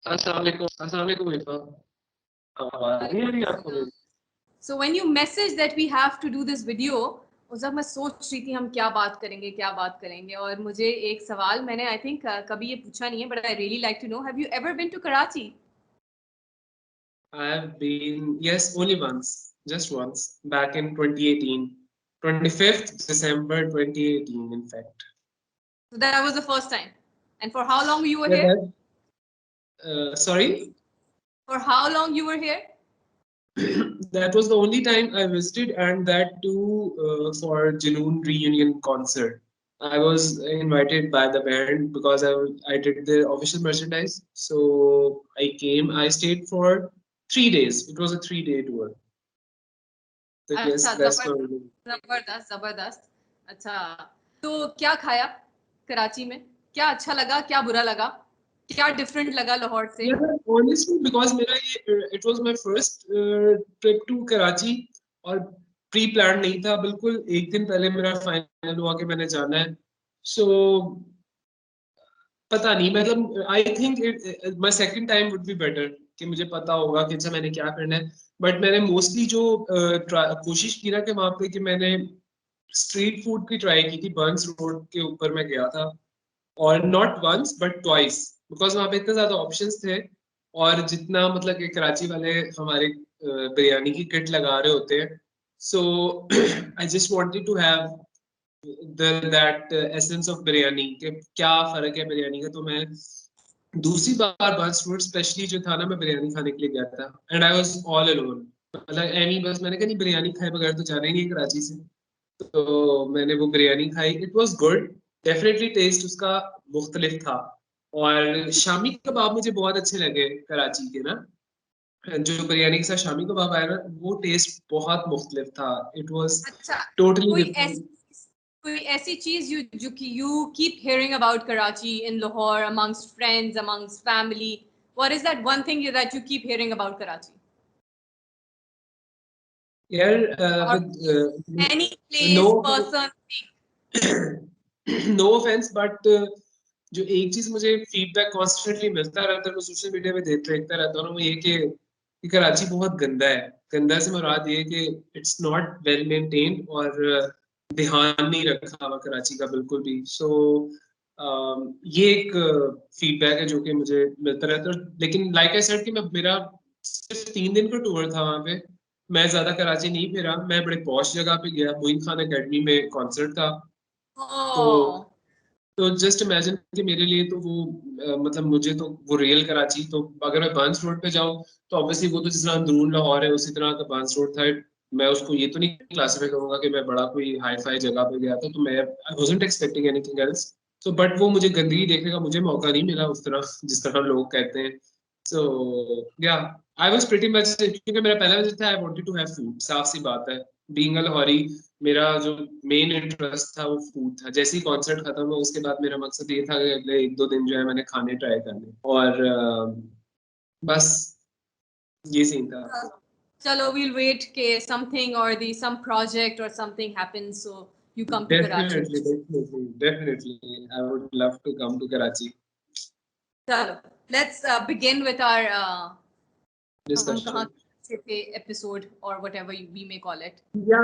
अस्सलाम वालेकुम इरफा। आवाज नहीं आ रही आपको मेरी? So when you message that we have to do this video, उस वक्त मैं सोच रही थी हम क्या बात करेंगे और मुझे एक सवाल मैंने आई थिंक कभी ये पूछा नहीं है but I really like to know have you ever been to Karachi? I have been, yes, only once, just once, back in 2018, 25th December 2018, in fact. So that was the first time. And for how long you were Yeah, here? sorry, For how long you were here? that was the only time I visited, and that too for Junoon reunion concert. I was invited by the band because I did their official merchandise. So I came. I stayed for 3 days. It was a 3 day tour. So अच्छा, yes, that's my. जबरदस्त जबरदस्त। अच्छा, तो क्या खाया कराची में? क्या अच्छा लगा, क्या बुरा लगा, क्या डिफरेंट लगा लाहौर से? Yeah, honestly, because मेरा ये it was my first trip to Karachi और प्री प्लान नहीं था, बिल्कुल एक दिन पहले मेरा फाइनल हुआ कि मैंने जाना है। सो पता नहीं, मतलब I think my second time would be better कि मुझे पता होगा कि अच्छा मैंने क्या करना है। बट मैंने मोस्टली जो कोशिश की ना कि वहाँ पे कि मैंने स्ट्रीट फूड की ट्राई की थी। बर्न्स रोड के ऊपर मैं गया था, और not once but twice, because वहाँ पे इतने ज्यादा ऑप्शंस थे। और जितना मतलब कि कराची वाले हमारे बिरयानी की किट लगा रहे होते हैं, so I just wanted to have that essence of biryani कि क्या फर्क है बिरयानी का। तो मैं दूसरी बार बस फूड स्पेशली जो था ना, मैं बिरयानी खाने के लिए गया था, and I was all alone. मतलब एनी बस मैंने कहा नहीं, बिरयानी खाए बगैर तो जाना ही नहीं है कराची से। तो मैंने वो बिरयानी खाई, it was good. Definitely taste उसका मुख्तलिफ था। और शामी कबाब मुझे बहुत अच्छे लगे कराची के ना। जो बिरयानी के साथ शामी कबाब आया ना, वो टेस्ट बहुत मुख्तलिफ था। इट वाज अच्छा, टोटली कोई डिफरेंट। ऐसी कोई ऐसी चीज जो कि you keep hearing about Karachi in Lahore amongst friends amongst family, what is that one thing that you keep hearing about Karachi यार or any no place person thing? No offence, but जो एक चीज मुझे फीडबैक कॉन्स्टेंटली मिलता रहता है, मैं social media पे देखता रहता हूँ ना, वो ये कि कराची बहुत गंदा है। गंदा से मुराद ये कि इट्स नॉट वेल मेंटेन्ड, और ध्यान नहीं रखा हुआ कराची का बिल्कुल भी। सो ये एक फीडबैक है जो कि मुझे मिलता रहता है। लेकिन लाइक आई सेड कि मैं मेरा सिर्फ 3 दिन का टूर था वहाँ पे। मैं ज्यादा कराची नहीं फिरा। मैं बड़े पॉश जगह पे गया, मोइन खान एकेडमी में कॉन्सर्ट था। तो Oh, जस्ट इमेजिन कि मेरे लिए तो वो मतलब मुझे तो वो रियल कराची, तो अगर मैं बांस रोड पे जाऊं तो ऑब्वियसली वो तो जिस तरह अंदरून लाहौर है उसी तरह का बांस रोड था। मैं उसको ये तो नहीं क्लासिफाई करूंगा कि मैं बड़ा कोई हाई फाई जगह पे गया था। तो मैं I wasn't expecting anything else. तो बट वो मुझे गंदगी देखने का मुझे मौका नहीं मिला उस तरह जिस तरह लोग कहते हैं। सो या आई वाज प्रीटी मच, क्योंकि मेरा पहला विजिट था, I wanted to have food. साफ सी बात है, बीइंग अ लाहौरी, मेरा जो मेन इंटरेस्ट था वो फूड था। जैसे ही कॉन्सर्ट खत्म हुआ उसके बाद मेरा मकसद ये था कि अगले 1-2 दिन जो है मैंने खाने ट्राई करने, और बस ये सीन था। chalo, we'll wait ke something or the some project or something happens so you come to Karachi. Definitely, I would love to come to Karachi. Chalo, let's begin with our हम कहाँ Discussion. से थे episode or whatever we may call it. Yeah,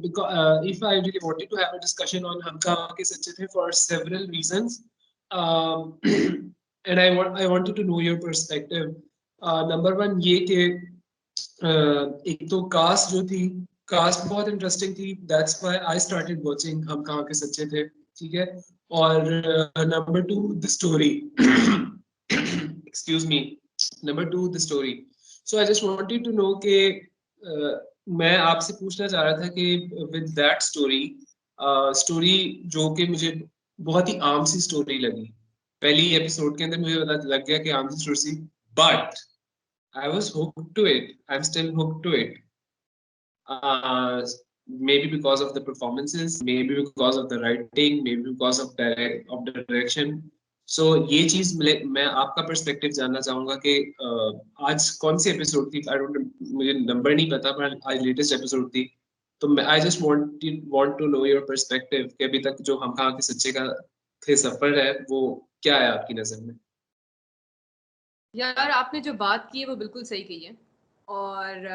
because if I really wanted to have a discussion on हम कहाँ के सच्चे थे for several reasons, and I wanted to know your perspective. Number one ये कि एक तो कास्ट जो थी, कास्ट बहुत इंटरेस्टिंग थी। That's why I started watching हम कहाँ के सच्चे थे। ठीक है। और number two the story, excuse me, number two the story. So I just wanted to know कि मैं आपसे पूछना चाह रहा था कि विद दैट स्टोरी, स्टोरी जो कि मुझे बहुत ही आम सी स्टोरी लगी, पहली एपिसोड के अंदर मुझे पता लग गया कि आम सी story, but I was hooked to it. I'm still hooked to it. Maybe because of the performances, maybe because of the writing, maybe because of the direction. So ये चीज मैं आपका पर्सपेक्टिव जानना चाहूंगा कि आज कौन सी एपिसोड थी। आई डोंट, मुझे नंबर नहीं पता, पर आज लेटेस्ट एपिसोड थी। तो मैं I just want to know your perspective कि अभी तक जो हम कहाँ के सच्चे का के सफर है वो क्या है आपकी नजर में। यार आपने जो बात की है वो बिल्कुल सही कही है, और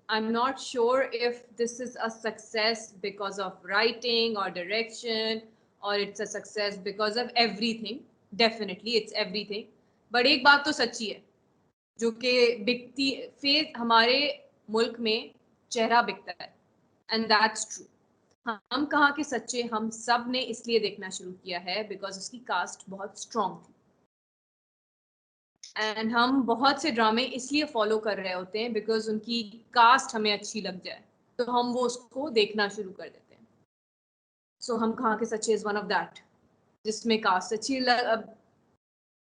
आई am not sure if this is a success because of writing और डायरेक्शन, और it's a success because of everything. Definitely it's everything, but एक बात तो सच्ची है जो कि बिकती, फेस हमारे मुल्क में चेहरा बिकता है, एंड दैट्स ट्रू। हम कहाँ के सच्चे, हम सब ने इसलिए देखना शुरू किया है बिकॉज उसकी कास्ट बहुत स्ट्रांग थी, एंड हम बहुत से ड्रामे इसलिए फॉलो कर रहे होते हैं बिकॉज उनकी कास्ट हमें अच्छी लग जाए, तो हम वो उसको देखना शुरू कर देते हैं। सो हम कहाँ के सच्चे इज वन ऑफ दैट, जिसमें कास्ट अच्छी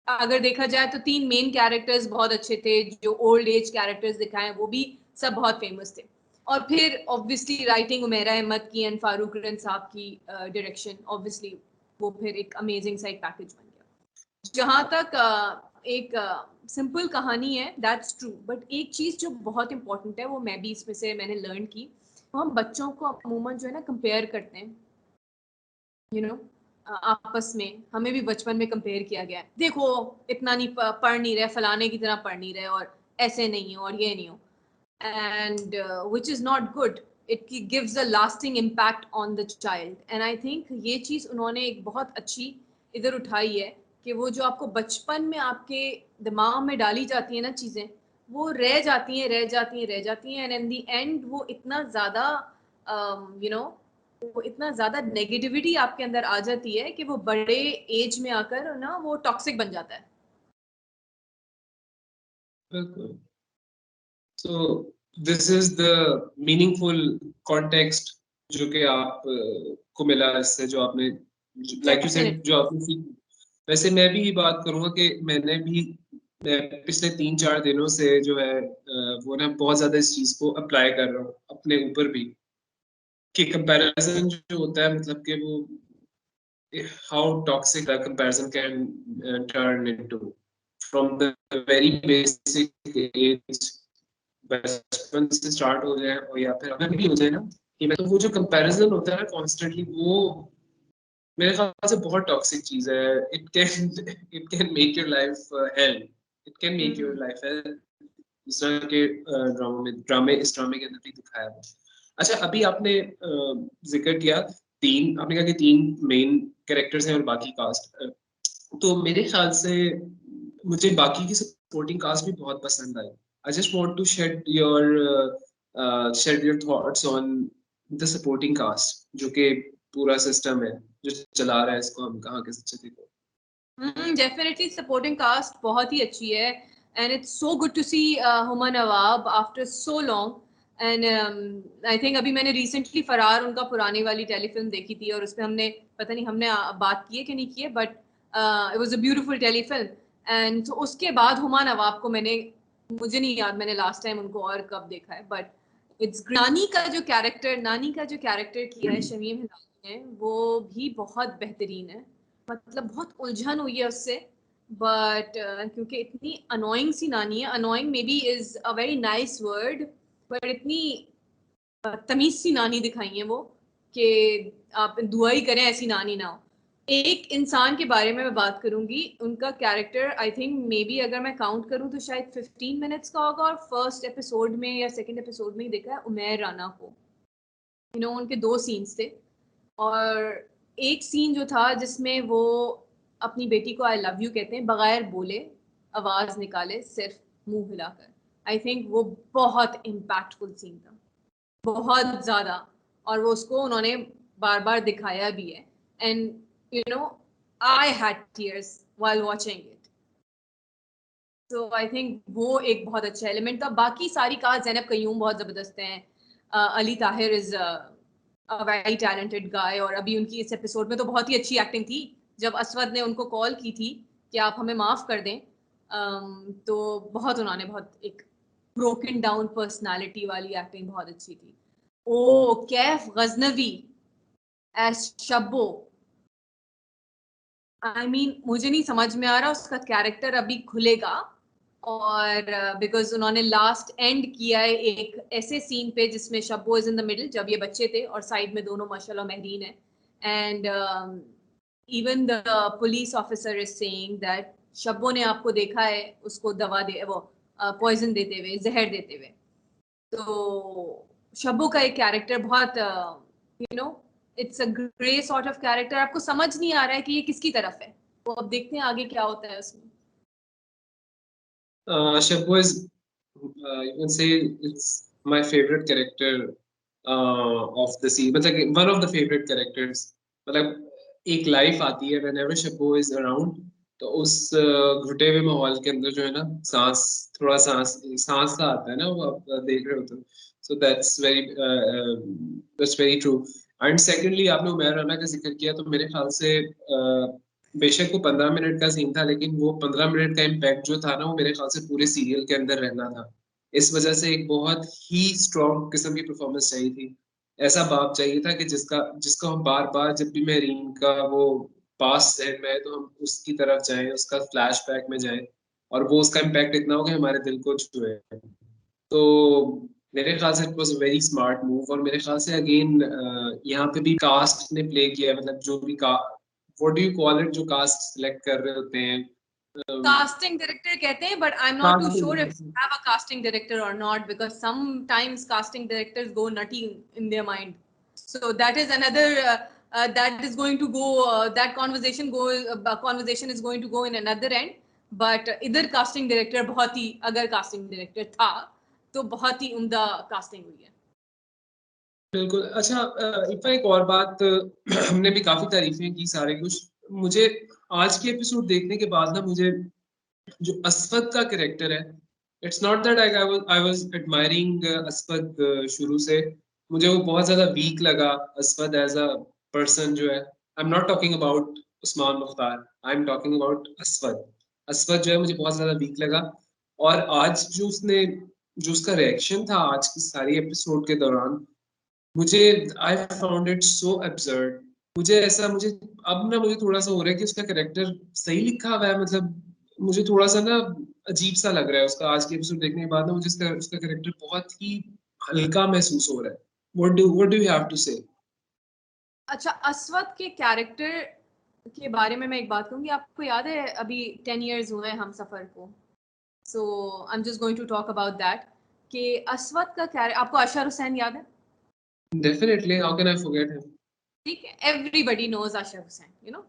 अगर देखा जाए तो 3 मेन कैरेक्टर्स बहुत अच्छे थे, जो ओल्ड एज कैरेक्टर्स दिखाए वो भी सब बहुत फेमस थे। और फिर ऑब्वियसली राइटिंग उमेरा अहमद की एंड फारूक रन साहब की डायरेक्शन, ऑब्वियसली वो फिर एक अमेजिंग सा एक पैकेज बन गया। जहाँ तक एक सिंपल कहानी है, दैट्स ट्रू, बट एक चीज जो बहुत इंपॉर्टेंट है वो मैं भी इसमें से मैंने लर्न की, तो हम बच्चों को अमूमन जो है ना कंपेयर करते हैं, यू नो, आपस में हमें भी बचपन में कंपेयर किया गया है, देखो इतना नहीं पढ़ नहीं रहे, फलाने की तरह पढ़ नहीं रहे, और ऐसे नहीं हो और ये नहीं हो, and which is not good. It gives a lasting impact on the child, and I think ये चीज उन्होंने एक बहुत अच्छी इधर उठाई है कि वो जो आपको बचपन में आपके दिमाग में डाली जाती है ना चीजें, वो रह जाती हैं रह जाती हैं रह जाती हैं, एंड इन दी एंड वो इतना ज्यादा यू नो वो इतना ज्यादा नेगेटिविटी आपके अंदर आ जाती है कि वो बड़े एज में आकर ना वो टॉक्सिक बन जाता है। बिल्कुल। So this is the meaningful context जो कि आप को मिला इससे, जो आपने like you said डेफिनेटली। जो आपने सीख। वैसे मैं भी ये बात करूंगा कि मैं पिछले 3-4 दिनों से जो है वो ना बहुत ज्यादा इस चीज को अप्लाई कर रहा हूँ अपने ऊपर भी, कि कंपैरिजन जो होता है, मतलब कि वो how toxic a comparison can turn into from the very basic age, बचपन से स्टार्ट हो जाए और या फिर अगर भी हो जाए ना, कि मैं तो वो जो कंपैरिजन होता है ना कॉन्स्टेंटली, वो मेरे ख्याल से बहुत टॉक्सिक चीज है। It can make your life hell, it can make your life hell. इस तरह के ड्रामे इस ड्रामे के अंदर भी दिखाया है। अच्छा, अभी आपने जिक्र किया, आपने कहा कि 3 मेन कैरेक्टर्स हैं और बाकी कास्ट, तो मेरे ख्याल से मुझे बाकी की सपोर्टिंग कास्ट भी बहुत पसंद आई। I just want to shed your thoughts on the supporting cast, जो कि पूरा सिस्टम है जो चला रहा है इसको, हम कहाँ के सच्चे थे। डेफिनेटली सपोर्टिंग कास्ट बहुत ही अच्छी है, and it's so good to see Huma Nawab after so long. And I think अभी मैंने रिसेंटली फरार उनका पुरानी वाली टेलीफिल्म देखी थी, और उसमें हमने पता नहीं हमने बात की है कि नहीं की है, but it was a beautiful telefilm. And तो उसके बाद हुमा नवाब को मुझे नहीं याद मैंने लास्ट टाइम उनको और कब देखा है, बट इट्स नानी का जो कैरेक्टर किया है शमीम हिलाल ने, वो भी बहुत बेहतरीन है। मतलब बहुत उलझन हुई है उससे, बट क्योंकि इतनी अनोइंग सी नानी है, annoying may be is a very nice word, but इतनी तमीज सी नानी दिखाई है वो कि आप दुआ ही करें ऐसी नानी ना हो। एक इंसान के बारे में मैं बात करूंगी, उनका character I think may be अगर मैं काउंट करूं तो शायद 15 मिनट्स का होगा, और फर्स्ट एपिसोड में या सेकंड एपिसोड में ही देखा है उमेर राना को। उनके 2 सीन्स थे, और एक सीन जो था जिसमें वो अपनी बेटी को आई लव यू कहते हैं बगैर बोले, आवाज निकाले, सिर्फ मुंह हिलाकर। आई थिंक वो बहुत इम्पैक्टफुल सीन था, बहुत ज्यादा, और वो उसको उन्होंने बार बार दिखाया भी है, and you know I had tears while watching it. तो आई थिंक वो एक बहुत अच्छा एलिमेंट था। बाकी सारी कास्ट, जैनब कयूम बहुत जबरदस्त हैं, Ali Tahir is a very talented guy, और अभी उनकी इस एपिसोड में तो बहुत ही अच्छी एक्टिंग थी जब असवद ने उनको कॉल की थी कि आप हमें माफ कर दें। तो बहुत उन्होंने बहुत एक ब्रोकन डाउन पर्सनालिटी वाली एक्टिंग बहुत अच्छी थी। Oh Kaif Ghaznavi as Shabbo, I mean मुझे नहीं समझ में आ रहा उसका कैरेक्टर अभी खुलेगा, और बिकॉज उन्होंने लास्ट एंड किया है एक ऐसे सीन पे जिसमें Shabbo is in the middle, जब ये बच्चे थे और साइड में दोनों माशाल्लाह महरीन है, and even the police officer is saying that Shabbo ने आपको देखा है उसको दवा दे वो पॉइजन देते हुए, जहर देते हुए। तो शब्बो का एक कैरेक्टर बहुत you know it's a grey sort of character, आपको समझ नहीं आ रहा है कि ये किसकी तरफ है। तो अब देखते हैं आगे क्या होता है उसमें। Shabbo is, you can say, it's my favorite character of the series. मतलब one of the favorite characters. मतलब एक लाइफ आती है whenever Shabbo is around, तो उस घुटे हुए माहौल के अंदर जो है ना, सांस थोड़ा सांस सांस सा आता है ना, वो आप देख रहे होते हो। So that's very true. And secondly, आपने उमर राना का जिक्र किया, तो मेरे ख्याल से बेशक वो 15 मिनट का सीन था, लेकिन वो 15 मिनट का इम्पैक्ट जो था ना, वो मेरे ख्याल से पूरे सीरियल के अंदर रहना था। इस वजह से एक बहुत ही स्ट्रॉन्ग किस्म की परफॉर्मेंस चाहिए थी। ऐसा बाप चाहिए था कि जिसको हम बार बार, जब भी मेरीन का वो पास है में, तो हम उसकी तरफ जाएं, उसका फ्लैशबैक में जाएं, और वो उसका इम्पैक्ट इतना हो कि हमारे दिल को छुए। तो मेरे ख्याल से it was a very smart move. और मेरे ख्याल से अगेन यहाँ पे भी कास्ट ने प्ले किया है, मतलब जो भी का what do you call it, जो कास्ट सिलेक्ट कर रहे होते हैं, कास्टिंग डायरेक्टर कहते हैं, but I am not too sure if casting. Have a casting director और not, because sometimes casting directors go nutty in their mind, so that is another that is going to go that conversation is going to go in another end, but इधर casting director बहुत ही, अगर casting director था तो बहुत ही उम्दा casting हुई है। बिल्कुल। अच्छा, इफ़ा एक और बात, हमने भी काफी तारीफें की सारे कुछ। मुझे आज के एपिसोड देखने के बाद ना, मुझे जो असफद का कैरेक्टर है, it's not that I was admiring Asfad शुरू से। मुझे वो बहुत ज्यादा वीक लगा, असफद एज अ पर्सन जो है। I am not talking about Usman Mukhtar, I am talking about Asfad. Asfad जो है मुझे बहुत ज्यादा वीक लगा। और आज जो उसका रिएक्शन था आज की सारी एपिसोड के दौरान, मुझे I found it so absurd. मुझे अब ना मुझे थोड़ा सा हो रहा है कि उसका कैरेक्टर सही लिखा हुआ है। मतलब मुझे थोड़ा सा ना अजीब सा लग रहा है उसका। आज के एपिसोड देखने के बाद ना मुझे उसका कैरेक्टर बहुत ही हल्का महसूस हो रहा है। What do you have to say? अच्छा, अस्वद के कैरेक्टर के बारे में मैं एक बात कहूंगी। आपको याद है अभी 10 इयर्स हुए हैं हम सफर को, so I am just going to talk about that कि अस्वद का कैरेक्टर, आपको अशर हुसैन याद है? Definitely, how can I forget him. ठीक है, everybody knows Ashar Hussain, you know.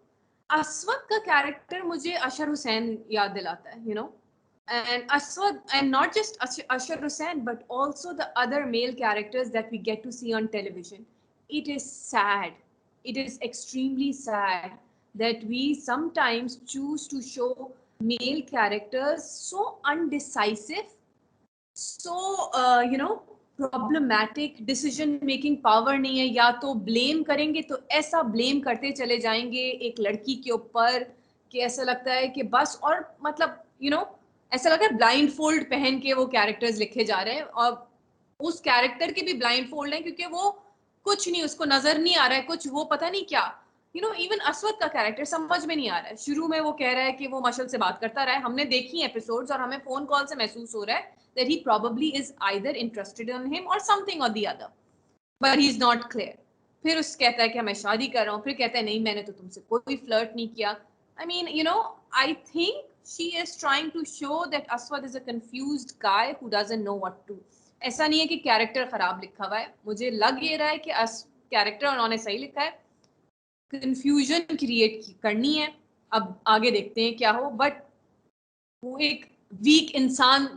Aswad का कैरेक्टर मुझे अशर हुसैन याद दिलाता है, you know. And Aswad, and not just Ashar Hussain, but also the other male characters that we get to see on television. It is sad. It is extremely sad that we sometimes choose to show male characters so undecisive, so problematic, decision making power नहीं है, या तो blame करेंगे तो ऐसा blame करते चले जाएंगे एक लड़की के ऊपर कि ऐसा लगता है कि बस, और मतलब ऐसा लग रहा है ब्लाइंड फोल्ड पहन के वो कैरेक्टर्स लिखे जा रहे हैं, और उस कैरेक्टर के भी ब्लाइंड फोल्ड है क्योंकि वो कुछ नहीं, उसको नजर नहीं आ रहा है कुछ, वो पता नहीं क्या। इवन असवद का कैरेक्टर समझ में नहीं आ रहा है। शुरू में वो कह रहा है कि वो मशल से बात करता रहा है, हमने देखी एपिसोड्स, और हमें फोन कॉल से महसूस हो रहा है that he probably is either interested in him or something or the other, but he's not clear. फिर उस कहता है कि मैं शादी कर रहा हूँ, फिर कहता है नहीं मैंने तो तुमसे कोई फ्लर्ट नहीं किया। I mean, I think she is trying to show that Aswad is a confused guy who doesn't know what to. ऐसा नहीं है कि कैरेक्टर खराब लिखा हुआ है, मुझे लग ये रहा है कि कैरेक्टर उन्होंने सही लिखा है, कंफ्यूजन क्रिएट करनी है। अब आगे देखते हैं क्या हो, बट वो एक वीक इंसान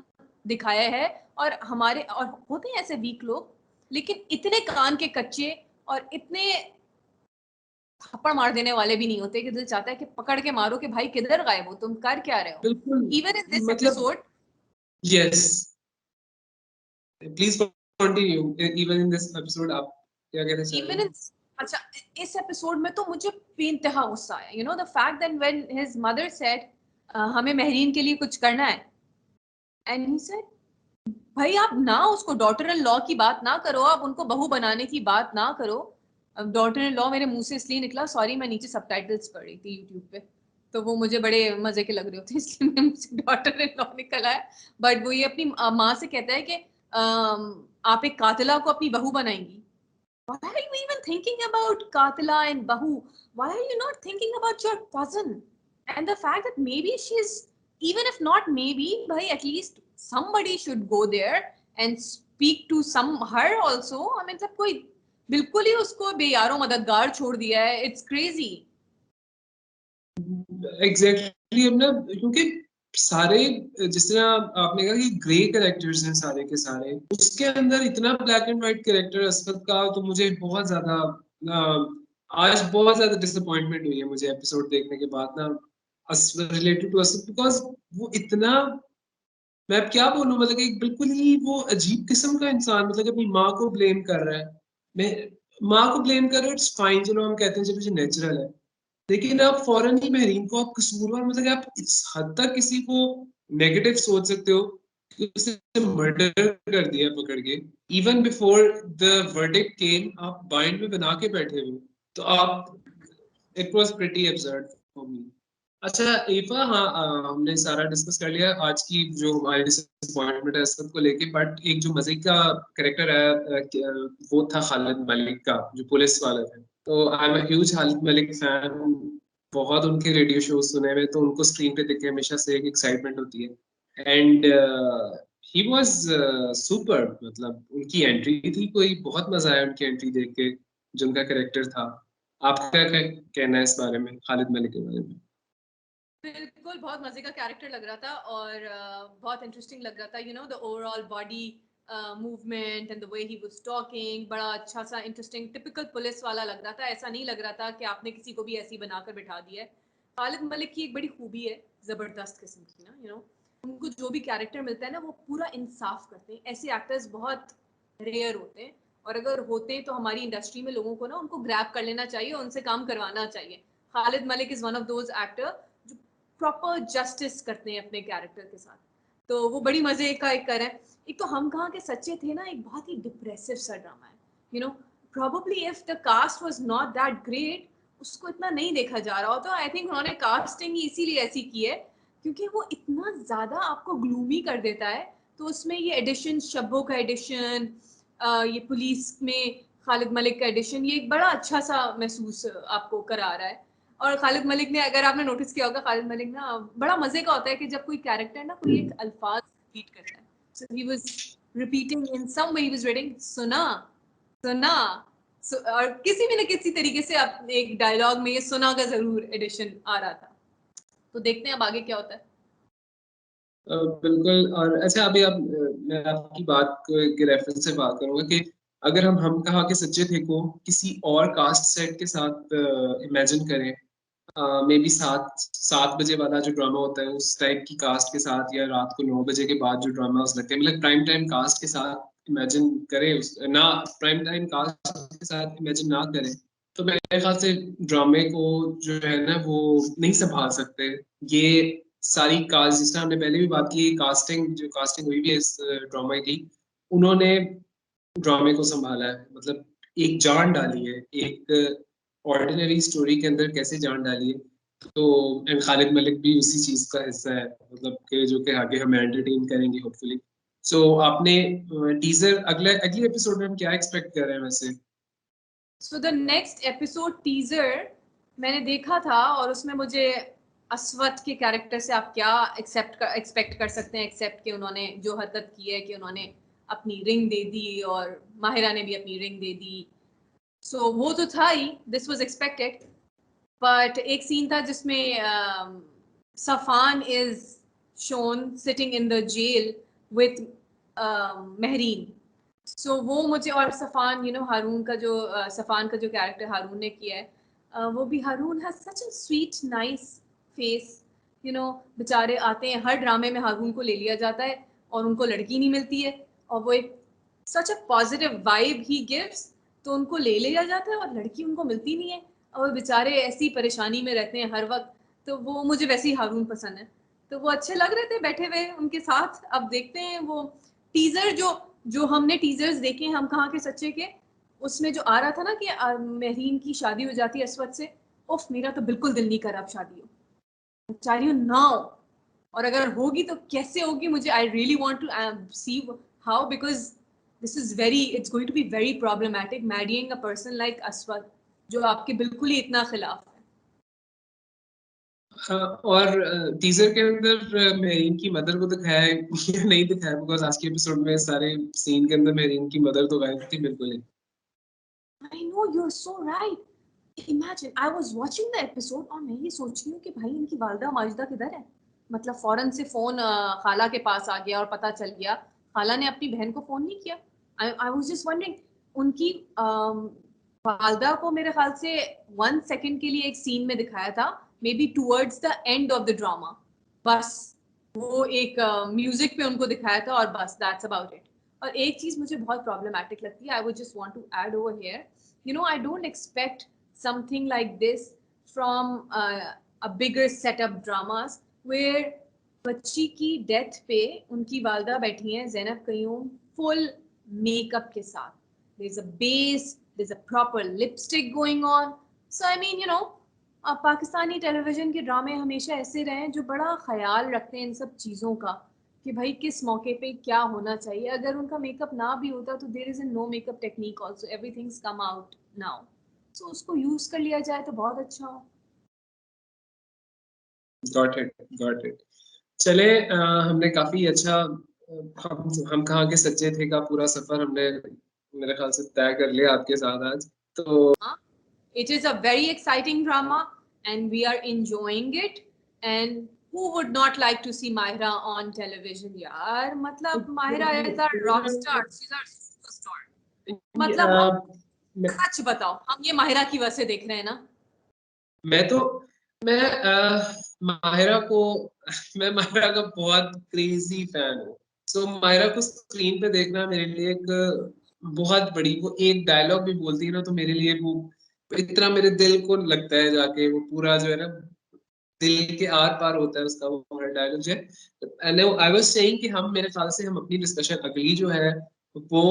दिखाया है। और हमारे और होते हैं ऐसे वीक लोग, लेकिन इतने कान के कच्चे और इतने थप्पड़ मार देने वाले भी नहीं होते कि दिल चाहता है कि पकड़ के मारो कि भाई किधर गायब हो, तुम कर क्या रहे हो। बिल्कुल। इवन इन दिस मतलब episode, yes, please continue. Even in this episode, आप क्या कहना चाह रहे इवन हैं? इन अच्छा, इस एपिसोड में तो मुझे बेइंतहा गुस्सा आया, the fact that when his mother said हमें महरीन के लिए कुछ करना है, एंड ही सेड भाई आप ना उसको डॉटर इन लॉ की बात ना करो, आप उनको बहू बनाने की बात ना करो। अब डॉटर इन लॉ मेरे मुंह से इसलिए निकला, सॉरी मैं नीचे सबटाइटल्स पढ़ रही थी यूट्यूब पे, तो वो मुझे बड़े मजे के लग रहे होते इसलिए मेरे मुंह से डॉटर इन लॉ निकला है। बट वो ये अपनी माँ से कहता है कि आप एक कातिला को अपनी बहू बनाएंगी। Why are you even thinking about Katila and Bahu? Why are you not thinking about your cousin? and the fact that maybe she's, even if not maybe, bhai, at least somebody should go there and speak to some her also. I mean, मतलब कोई बिल्कुल ही उसको बेयारो मददगार छोड़ दिया है. It's crazy. Exactly अब ना, क्योंकि सारे, जिस तरह आपने कहा कि ग्रे कैरेक्टर्स हैं सारे के सारे, उसके अंदर इतना ब्लैक एंड व्हाइट कैरेक्टर असफत का, तो मुझे बहुत ज्यादा आज बहुत ज्यादा डिसअपॉइंटमेंट हुई है मुझे एपिसोड देखने के बाद ना, रिलेटेड टू असफत, बिकॉज वो इतना, मैं अब क्या बोलूं, मतलब एक बिल्कुल ही वो अजीब किस्म का इंसान, मतलब अपनी माँ को ब्लेम कर रहा है। मैं माँ को ब्लेम कर रहा है, इट्स फाइन, चलो हम कहते हैं चलो नेचुरल है, लेकिन आप फौरन ही महरीन को आप कसूरवार, मतलब कि आप इस हद तक किसी को नेगेटिव सोच सकते हो कि उसे मर्डर कर दिया पकड़ के, इवन बिफोर द वर्डिक्ट केम, आप माइंड में बना के बैठे हो, तो आप, it was pretty absurd for me. अच्छा ईफा, हाँ, हमने सारा डिस्कस कर लिया आज की जो हमारी डिसअपॉइंटमेंट है असद को लेके, बट एक जो मजे का करेक्टर है वो था खालिद मलिक का, जो पुलिस वाला था। तो I am a huge Khalid Malik fan, बहुत उनके रेडियो शो सुने हुए, तो उनको स्क्रीन पे देख के हमेशा से एक एक्साइटमेंट होती है। एंड ही वाज सुपर, मतलब उनकी एंट्री थी कोई, बहुत मजा आया उनकी एंट्री देख के, जो उनका करेक्टर था। आपका क्या कहना है इस बारे में, खालिद मलिक के बारे में? बिल्कुल, बहुत मजे का कैरेक्टर लग रहा था और बहुत इंटरेस्टिंग लग रहा था. You know, the overall body movement and the way he was talking, बड़ा अच्छा सा इंटरेस्टिंग टिपिकल पुलिस वाला लग रहा था. ऐसा नहीं लग रहा था कि आपने किसी को भी ऐसी बनाकर बिठा दिया है. खालिद मलिक की एक बड़ी खूबी है, जबरदस्त किस्म की ना, यू नो, उनको जो भी कैरेक्टर मिलता है ना, वो पूरा इंसाफ करते हैं. ऐसे एक्टर्स बहुत रेयर होते हैं, और अगर होते तो हमारी इंडस्ट्री में लोगों को ना उनको ग्रैब कर लेना चाहिए, उनसे काम करवाना चाहिए. Khalid Malik is one of those actor जो प्रॉपर जस्टिस करते हैं अपने कैरेक्टर के साथ. तो वो बड़ी मजे का एक कर है. एक तो हम कहाँ के सच्चे थे ना, एक बहुत ही डिप्रेसिव सा ड्रामा है. You know, probably if the cast was not that great, उसको इतना नहीं देखा जा रहा होता. आई थिंक उन्होंने कास्टिंग ही इसीलिए ऐसी की है क्योंकि वो इतना ज्यादा आपको ग्लूमी कर देता है. तो उसमें ये एडिशन, शब्बों का एडिशन, ये पुलिस में खालिद मलिक का एडिशन, ये एक बड़ा अच्छा सा महसूस आपको करा रहा है. और खालिद मलिक ने, अगर आपने नोटिस किया होगा, खालिद मलिक ना बड़ा मजे का होता है कि जब कोई कैरेक्टर ना कोई एक अल्फाज रिपीट करता है. So he was repeating in some way, he was reading सुना सुना. और किसी भी ना किसी तरीके से आप एक डायलॉग में ये सुना का जरूर एडिशन आ रहा था. तो देखते हैं अब आगे क्या होता है. बिल्कुल। और अच्छा, अभी आप, मैं आपकी बात के रेफरेंस से बात करूंगा कि अगर हम कहा के सच्चे थे को किसी और कास्ट सेट के साथ इमेजिन करें, मे बी 7 बजे वाला जो ड्रामा होता है उस टाइप की कास्ट के साथ, या रात को 9 बजे के बाद जो ड्रामास लगते हैं, मतलब प्राइम टाइम कास्ट के साथ इमेजिन करें, ना प्राइम टाइम कास्ट के साथ इमेजिन ना करें, तो मेरे ख्याल से ड्रामे को जो है ना वो नहीं संभाल सकते। ये सारी कास्ट, जिस तरह हमने पहले भी बात की, कास्टिंग जो कास्टिंग हुई भी है इस ड्रामा की, उन्होंने ड्रामे को संभाला है, मतलब एक जान डाली है, एक ऑर्डिनरी स्टोरी के अंदर कैसे जान डाली है। तो एंड खालिद मलिक भी उसी चीज का हिस्सा है, मतलब कि जो कि आगे हमें एंटरटेन करेंगे होपफुली। सो आपने टीजर, अगले एपिसोड में हम क्या एक्सपेक्ट कर रहे हैं वैसे? So the next episode teaser मैंने देखा था, और उसमें मुझे असवद के कैरेक्टर से आप क्या एक्सपेक्ट कर सकते हैं, एक्सेप्ट कि उन्होंने जो हरकत की है कि उन्होंने अपनी रिंग दे दी और माहिरा ने भी अपनी रिंग दे दी. सो वो तो था ही, दिस वाज एक्सपेक्टेड. बट एक सीन था जिसमें Safaan is shown sitting in the jail with Mahreen. So वो मुझे, और सफान, यू नो, हारून का जो सफान का जो कैरेक्टर हारून ने किया है, वो भी, Haroon has such a sweet nice face. You know, बेचारे आते हैं हर ड्रामे में, हारून को ले लिया जाता है और उनको लड़की नहीं मिलती है, और वो एक सच अ पॉजिटिव वाइब ही गिव्स. तो उनको ले लिया जाता है और लड़की उनको मिलती नहीं है, और बेचारे ऐसी परेशानी में रहते हैं हर वक्त. तो वो मुझे वैसे ही हारून पसंद है. तो वो अच्छे लग रहे थे बैठे हुए उनके साथ. अब देखते हैं वो टीजर, जो जो हमने टीजर्स देखे हैं हम कहाँ के सच्चे के, उसमें जो आ रहा था ना कि महरीन की शादी हो जाती है असवद से. उफ, मेरा तो बिल्कुल दिल नहीं कर रहा अब शादी हो. मैं चाह रही हूँ ना हो, और अगर होगी तो कैसे होगी, मुझे I really want to see how, because this is very, it's going to be very problematic marrying a person like Aswad, जो आपके बिल्कुल ही इतना खिलाफ है. और टीजर के अंदर मेरीन की मदर को दिखाया है या नहीं दिखाया, बिकॉज आज के एपिसोड में सारे सीन के अंदर मेरीन की मदर तो गायब थी बिल्कुल ही। I know, you're so right. Imagine, I was watching the episode और मैं ये सोच रही हूँ कि भाई इनकी वालदा माजिदा किधर है। मतलब फौरन से फोन खाला के पास आ गया और पता चल गया, खाला ने अपनी बहन को फोन नहीं किया। I was just wondering, उनकी वालदा को मेरे ख्याल से 1 सेकंड के लिए एक सीन में दिखाया था, may be towards the end of the drama, बस वो एक म्यूजिक पे उनको दिखाया था और बस दैट्स अबाउट इट। और एक चीज मुझे बहुत प्रॉब्लमैटिक लगती है, I would just want to add over here, you know, I don't expect something like this from a bigger setup dramas where बच्ची की डेथ पे उनकी वालदा बैठी हैं ज़ैनब कयूम फुल मेकअप के साथ, there's a base, there's a proper lipstick going on, so I mean, you know, Pakistani television के ड्रामे हमेशा ऐसे रहे हैं जो बड़ा ख्याल रखते हैं इन सब चीज़ों का कि भाई किस मौके पे क्या होना चाहिए। अगर उनका मेकअप ना भी होता तो there is a no makeup technique also, everything's come out now, so उसको यूज कर लिया जाए तो बहुत अच्छा हो। Got it. चले हमने काफी अच्छा हम कहाँ के सच्चे थे का पूरा सफर हमने मेरे ख्याल से तय कर लिया आपके साथ आज। तो It is a very exciting drama and we are enjoying it, and who would not like to see Mahira on television यार, मतलब Mahira is our rock star, she's our superstar, मतलब हम सच बताओ हम ये माहिरा की वजह से देख रहे हैं ना। मैं माहिरा को मैं माहिरा का बहुत क्रेजी फैन हूँ। सो माहिरा को स्क्रीन पे देखना मेरे लिए एक बहुत बड़ी, वो एक डायलॉग भी बोलती है ना तो मेरे लिए वो इतना मेरे दिल को लगता है जाके, वो पूरा जो है ना दिल के आर पार होता है उसका वो हर डायलॉग जो है। आई वाज सेइंग कि हम मेरे ख्याल से हम अपनी डिस्कशन अगली जो है वो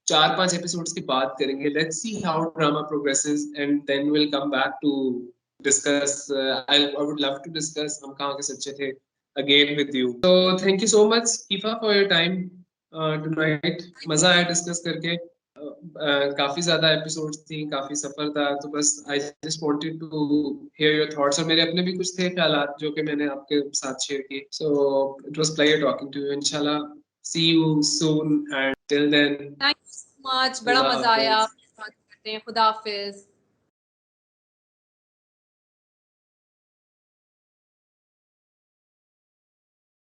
4-5 एपिसोड्स की बात करेंगे। Let's see how drama progresses and then will come back to discuss I would love to discuss हम कहाँ के सच्चे थे again with you. So thank you so much Kifa for your time tonight. मजा आया डिस्कस करके। काफी ज्यादा एपिसोड्स थी, काफी सफर था, तो बस I just wanted to hear your thoughts, और मेरे अपने भी कुछ थे ख्यालात जो कि मैंने आपके साथ शेयर किए। So it was pleasure talking to you. इंशाल्लाह see you soon and till then thank you so much, बड़ा मजा आया, बात करते हैं, खुदा हाफिज।